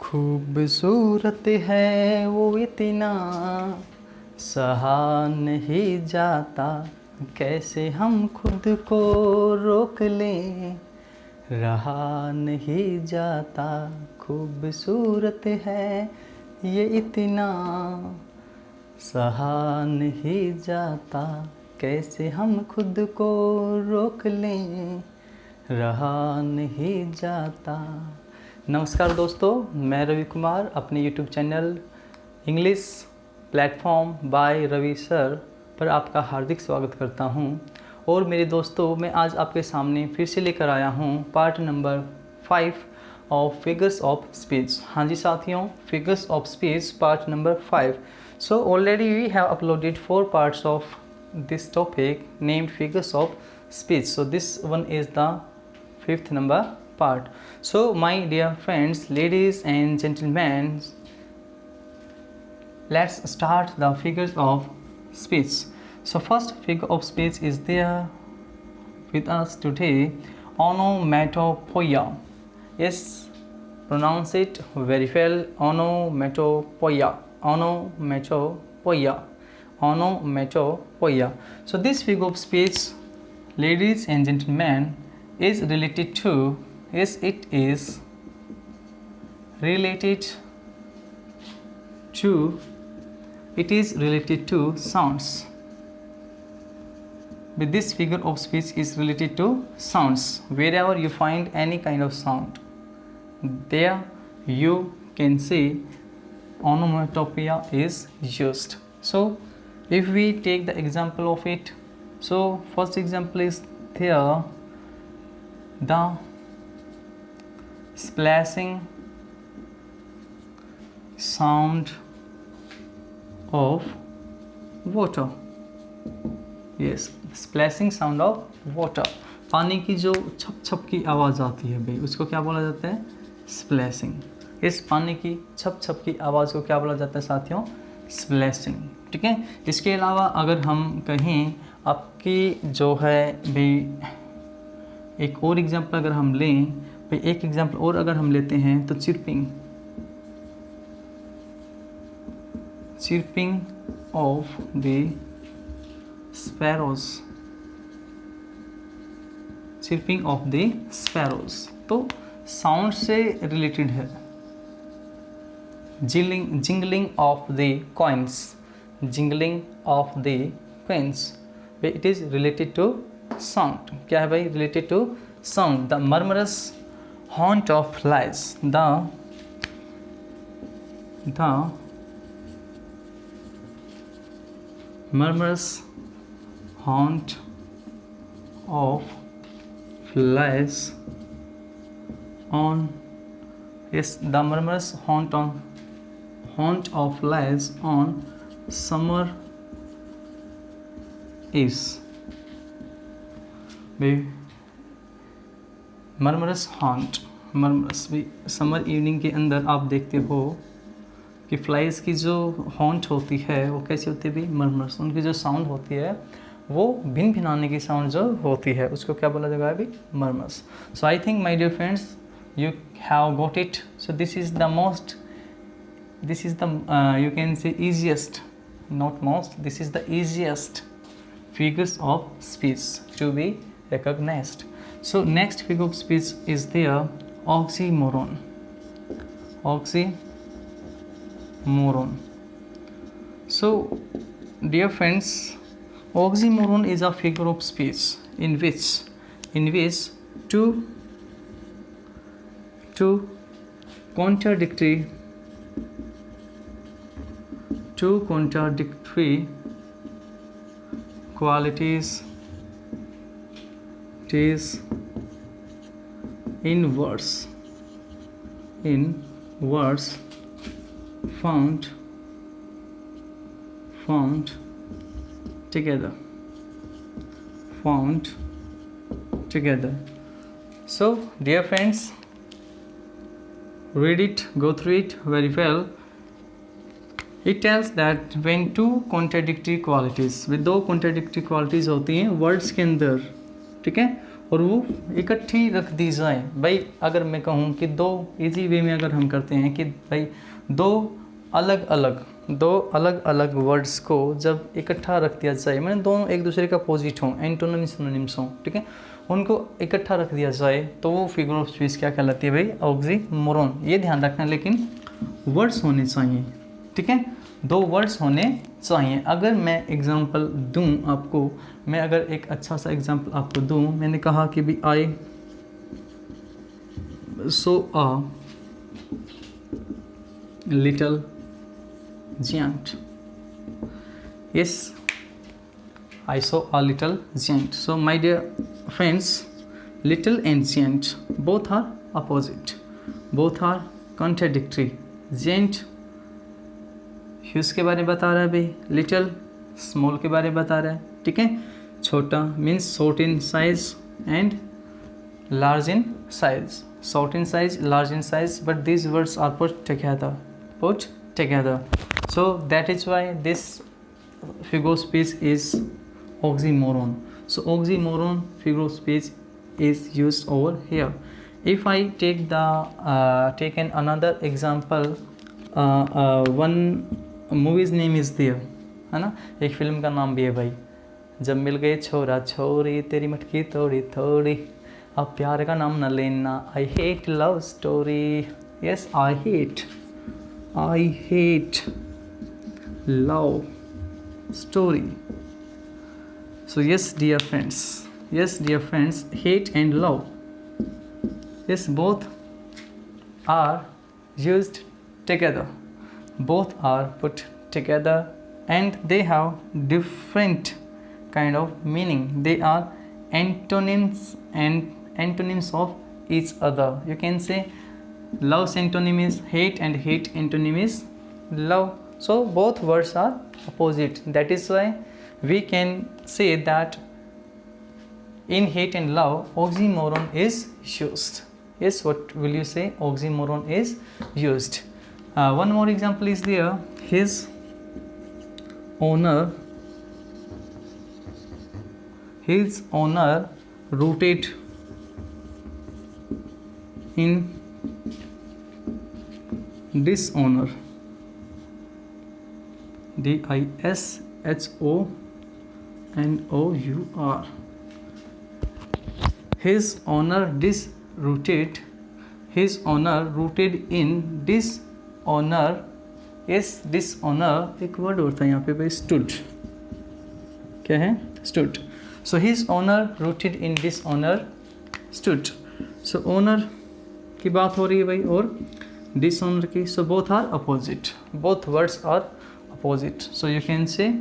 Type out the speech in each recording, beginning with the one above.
खूबसूरत है वो इतना, सहा नहीं जाता, कैसे हम खुद को रोक लें, रहा नहीं जाता। खूबसूरत है ये इतना, सहा नहीं जाता, कैसे हम खुद को रोक लें, रहा नहीं जाता। नमस्कार दोस्तों, मैं रवि कुमार अपने YouTube channel English platform by Ravi sir पर आपका हार्दिक स्वागत करता हूं। और मेरे दोस्तों, मैं आज आपके सामने फिर से लेकर आया हूं part number 5 of figures of speech. हाँ जी साथियों, figures of speech part number 5। So already we have uploaded 4 parts of this topic named figures of speech. So this one is the 5th number part. So my dear friends, ladies and gentlemen, let's start the figures of speech. So first figure of speech is there with us today, onomatopoeia. Yes, pronounce it very well. Onomatopoeia. Onomatopoeia. Onomatopoeia. So this figure of speech, ladies and gentlemen, is related to, yes, it is related to sounds. With this figure of speech is related to sounds. Wherever you find any kind of sound, there you can see onomatopoeia is used. So if we take the example of it, so first example is there, the splashing sound of water. Yes, splashing sound of water. पानी की जो छप छप की आवाज़ आती है भाई, उसको क्या बोला जाता है? स्प्लैशिंग। इस पानी की छप छप की आवाज़ को क्या बोला जाता है साथियों? स्प्लैशिंग। ठीक है। इसके अलावा अगर हम कहें आपकी जो है भाई, एक और एग्जांपल अगर हम लें भाई, एक एग्जांपल और अगर हम लेते हैं तो chirping of the sparrows. Chirping of the sparrows तो साउंड से रिलेटेड है। Jingling of the coins, jingling of the coins, it is related to sound. क्या है भाई? Related to sound. The murmurous haunt of flies, the murmurous haunt of flies on, yes, the murmurous haunt of flies on summer is, murmurous haunt, murmurous भी summer evening के अंदर आप देखते हो कि फ्लाइज की जो हॉन्ट होती है वो कैसी होती है भी? मर्मर्स। उनकी जो साउंड होती है वो भिन भिनाने की साउंड जो होती है उसको क्या बोला जाएगा अभी? Murmurs. So I think my dear friends you have got it. So this is the you can say easiest, not most, this is the easiest figures of speech to be recognized. So next figure of speech is there, oxymoron. So dear friends, oxymoron is a figure of speech in which two contradictory qualities in words found together. So dear friends, read it, go through it very well. It tells that when two contradictory qualities, with दो contradictory qualities होती हैं words के अंदर, ठीक है, और वो इकट्ठी रख दी जाए। भाई अगर मैं कहूँ कि दो, इजी वे में अगर हम करते हैं कि भाई दो अलग अलग वर्ड्स को जब इकट्ठा रख दिया जाए, मैंने दोनों एक दूसरे का अपोजिट हों, एंटोनिम सिनोनिम्स हों, ठीक है, उनको इकट्ठा रख दिया जाए तो वो फिगर ऑफ स्पीच क्या कहलाती है भाई? ऑक्सीमोरॉन। ये ध्यान रखना, लेकिन वर्ड्स होने चाहिए, ठीक है, दो वर्ड्स होने चाहिए। अगर मैं एग्जांपल दूं आपको, मैं अगर एक अच्छा सा एग्जांपल आपको दूं, मैंने कहा कि भी I saw a little giant. Yes, I saw a little giant. So my dear friends, little and giant both are opposite, both are contradictory. Giant huge के बारे में बता रहा है भाई, लिटिल स्मॉल के बारे में बता रहा है, ठीक है। छोटा means short in size and large in size, short in size, large in size, but these words are put together. So that is why this figure of speech is oxymoron. So oxymoron figure of speech is used over here. If I take another example, one movie's name is there, है ना, एक film का नाम भी है भाई, जब मिल गए छोरा छोरी तेरी मटकी थोड़ी थोड़ी, अब प्यार का नाम न लेना, I hate love story. Yes, I hate love story. So yes dear friends, hate and love, yes, both are used together, both are put together, and they have different kind of meaning. They are antonyms and antonyms of each other. You can say love's antonym is hate and hate antonym is love. So both words are opposite. That is why we can say that in hate and love oxymoron is used. Yes, what will you say? Oxymoron is used. One more example is there. His owner rooted in dishonor. dishonor. His honor rooted in dishonor. Yes, dishonor एक word और था यहाँ पे भाई, stood. क्या है? stood. So his honor rooted in dishonor stood. So honor की बात हो रही है भाई और dishonor की. So both are opposite. Both words are opposite. So you can say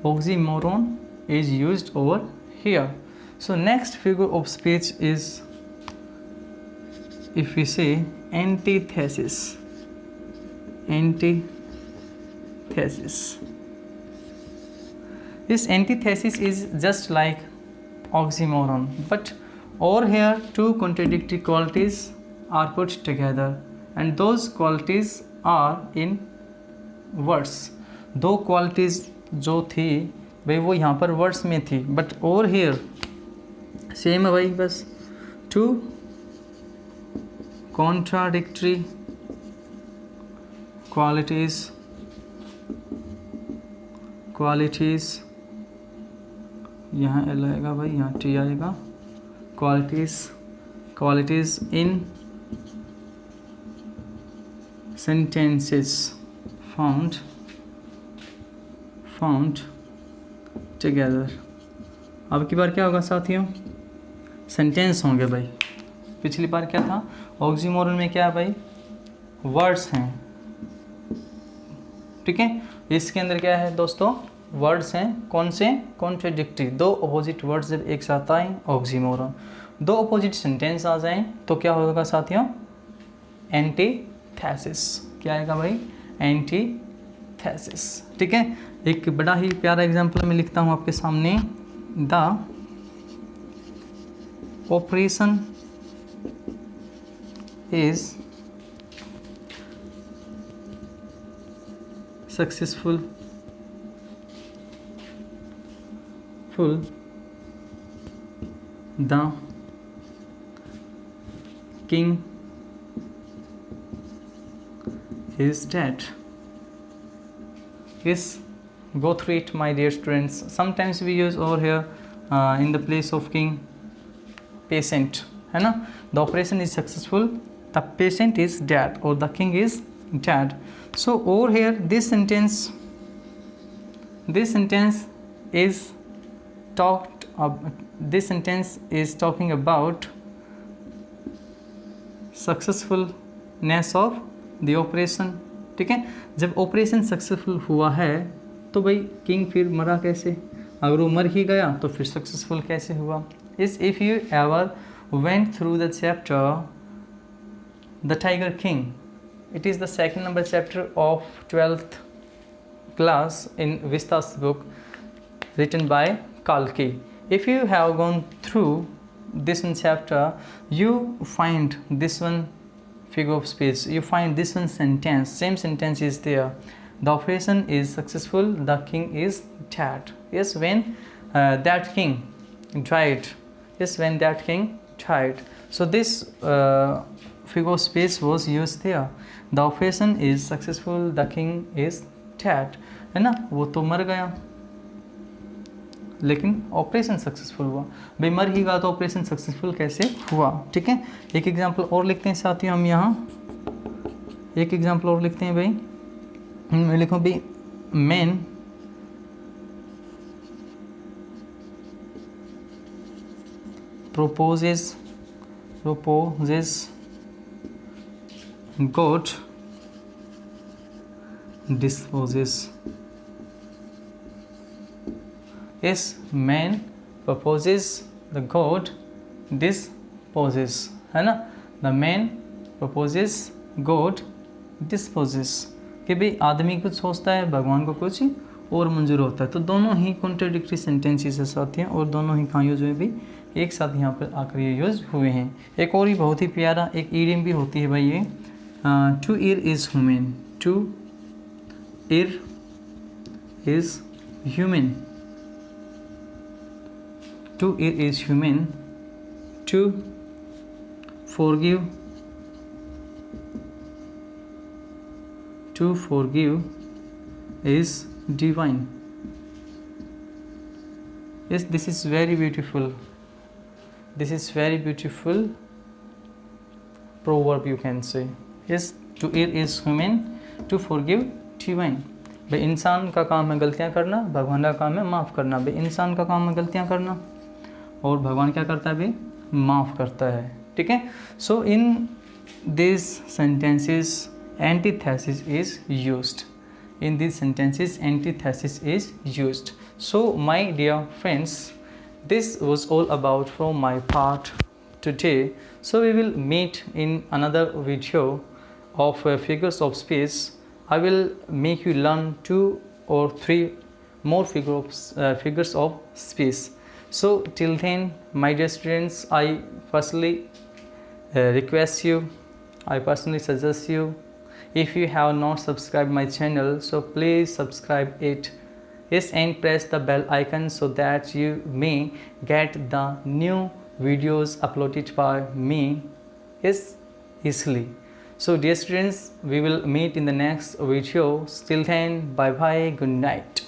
oxymoron is used over here. So next figure of speech is, if we say antithesis. This antithesis is just like oxymoron, but over here two contradictory qualities are put together, and those qualities are in words. दो qualities जो थी भाई वो यहाँ पर words में थी, but over here same है भाई, बस टू कॉन्ट्राडिक्टरी क्वालिटीज़ यहाँ एल आएगा भाई, यहाँ टी आएगा, qualities in sentences found together. अब की बार क्या होगा साथियों? सेंटेंस होंगे भाई। पिछली बार क्या था? ऑक्सीमोरन में क्या है भाई? वर्ड्स हैं, ठीक है। इसके अंदर क्या है दोस्तों? वर्ड्स हैं। कौन से? कॉन्ट्राडिक्टरी। दो अपोजिट वर्ड्स जब एक साथ आए, ऑक्सीमोरन। दो अपोजिट सेंटेंस आ जाएं तो क्या होगा साथियों? एंटीथेसिस। क्या आएगा भाई? एंटीथेसिस, ठीक है। एक बड़ा ही प्यारा एग्जांपल मैं लिखता हूँ आपके सामने। The operation is successful the king is dead. Yes, go through it, my dear students. Sometimes we use over here in the place of king patient, है ना. The operation is successful, the patient is dead or the king is dead. So over here this sentence is talking about successfulness of the operation. ठीक है, जब operation successful हुआ है तो भाई king फिर मरा कैसे? अगर वो मर ही गया तो फिर सक्सेसफुल कैसे हुआ? इस if you ever went through the chapter the tiger king, it is the second number chapter of 12th class in Vista's book written by Kalki. If you have gone through this one chapter, you find this one figure of speech, you find this one sentence, same sentence is there. The operation is successful, the king is dead. Yes, when that king died. Yes, when that king died. So this figure of speech was used there. The operation is successful, the king is dead. है ना, वो तो मर गया लेकिन operation successful हुआ. भाई मर ही गया तो ऑपरेशन सक्सेसफुल कैसे हुआ? ठीक है, एक एग्जांपल और लिखते हैं साथियों. हम यहाँ एक एग्जांपल और लिखते हैं भाई. मैं लिखूँ भाई, man proposes God disposes. Yes, man proposes, the God disposes. है ना, the man proposes, God disposes. कि भाई आदमी कुछ सोचता है, भगवान को कुछ और मंजूर होता है. तो दोनों ही कॉन्ट्राडिक्टरी सेंटेंसेस है साथियों, और दोनों ही कहाँ यूज हुए भी? एक साथ यहाँ पर आकर ये यूज हुए हैं. एक और ही बहुत ही प्यारा एक ईडियम भी होती है भाई, ये to err is human. To err is human. To err is human. To forgive is divine. Yes, this is very beautiful. This is very beautiful proverb you can say. Yes, to err is human, to forgive divine. भाई इंसान का काम है गलतियाँ करना, भगवान का काम है माफ़ करना. भाई इंसान का काम है गलतियाँ करना और भगवान क्या करता है भाई? माफ़ करता है. ठीक है. So in this sentences antithesis is used. In these sentences antithesis is used. So my dear friends, this was all about from my part today. So we will meet in another video of figures of speech. I will make you learn 2 or 3 more figures of speech. So till then, my dear students, I personally request you, I personally suggest you, if you have not subscribed my channel, so please subscribe it. Yes, and press the bell icon so that you may get the new videos uploaded by me easily. So dear students, we will meet in the next video. Till then, bye bye, good night.